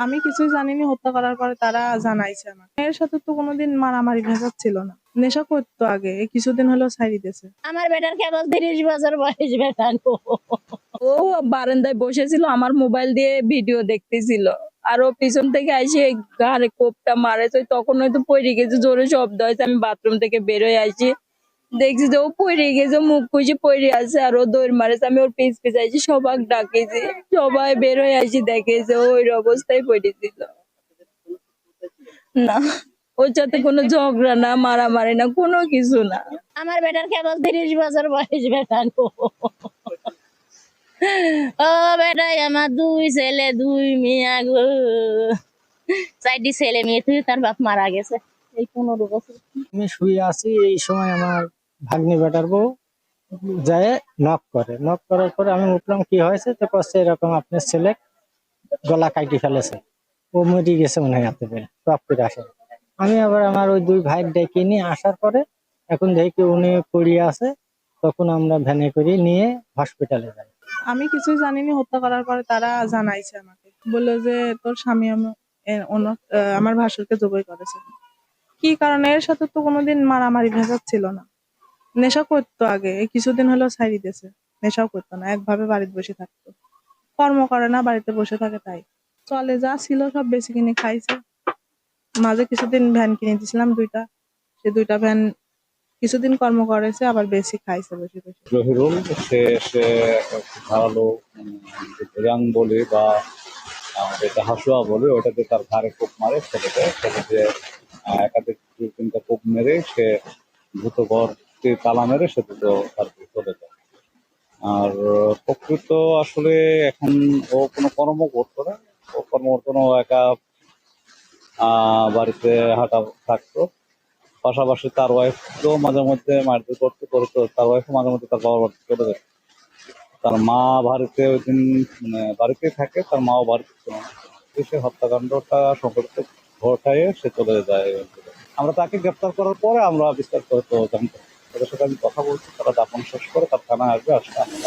আমি কিছুই জানিনি, হত্যা করার পরে তারা জানাইছে আমাকে। এর সাথে তো কোনোদিন মারামারি ভেজাল ছিল না। নেশা করতো আগে, এই কিছুদিন হলো ছাড়ি দিয়েছে। আমার বেটার কেবল 30 বছর বয়স বেটা। ও বারান্দায় বসেছিল, আমার মোবাইল দিয়ে ভিডিও দেখতেছিল। আর ও পিছন থেকে এসে ঘাড়ে কোপটা মারেছে, তখন হয়তো পড়ে গেছে, জোরে শব্দ হয়েছে। আমি বাথরুম থেকে বের হয়ে আসি, দেখছি যে ও পড়ে গেছে, মুখ খুঁজে পড়ে আছে, আর ও দৌড় মারেছে। আমি ওর পিছ পিছ আইছি, সবাই ডাকেছি, সবাই বের হয়ে আসি, দেখে যে ওই অবস্থায় পড়েছিল। না, ওর সাথে কোনো ঝগড়া না, মারামারি না, কোনো কিছু না। আমার বেটার কেবল 30 বছর বয়স বেটা। ও বেটাই আমার 2 ছেলে 2 মেয়ে গো। 4টি ছেলে মেয়ে, তুই তার বাপ মারা গেছে এই 15 বছর। আমি শুয়ে আছি, এই সময় আমার ভাগ্নি বেটার বউ যায় নক করার পরে আমি উঠলাম, কি হয়েছে? তো কচ্ছে এরকম আপনার ছেলে গলা কাটি ফেলেছে, ও মরে গেছে মনে হয়, এত করে টপ করে আসে। আমি আবার আমার ওই 2 ভাই ডেকে নিয়ে আসার পরে এখন দেখি উনি পড়িয়ে আছে, তখন আমরা ভ্যানে করে নিয়ে হসপিটালে যাই। আমি কিছুই জানিনি, হত্যা করার পরে তারা জানাইছে আমাকে। বললো যে তোর স্বামী আমার ভাসুরকে জবাই করেছে। কি কারণে? এর সাথে তো কোনোদিন মারামারি ভেজাল ছিল না। নেশা করতো আগে, এই কিছুদিন হলো ছাড়ি দিয়েছে। নেশাও করতো না, একভাবে বাড়িতে বসে থাকতো। কর্ম করে না, বাড়িতে বসে থাকে, তাই চলে যা ছিল সব বেশি কিনে খাইছে। মাঝে কিছুদিন ভ্যান কিনে দিয়েছিলাম 2টা, সে 2টা ভ্যান কিছুদিন কর্ম করেছে, আবার বেশি খাইছে বসে বসে। জহিরুল সে সে ধারালো রিয়াং বলে বা যেটা হাসুয়া বলে, ওটাতে তার ঘাড়ে কোপ মারে ছেলেতে একাধিক 2-3টা কোপ মেরে সে দ্রুত ঘরটি তালা মেরে সে দ্রুত তারপরে চলে যায়। আর প্রকৃত আসলে এখন ও কোনো কর্ম করতো না, ও কর্ম করতো না, ও একা বাড়িতে হাঁটা থাকতো। পাশাপাশি তার ওয়াইফকেও মাঝে মধ্যে মারধর করতো, তার ওয়াইফও মাঝে মধ্যে তার বাবার বাড়িতে চলে যেত। তার মা বাড়িতে ওই দিন মানে বাড়িতেই থাকে, তার মাও বাড়িতে ছিল না। সে হত্যাকাণ্ডটা সংঘটিত ঘটায় সে চলে যায়। আমরা তাকে গ্রেপ্তার করার পরে আমরা বিস্তারিত জানতে, তাদের সাথে আমি কথা বলছি, তারা দাপন শেষ করে তার থানায় আসবে, আসলে আমরা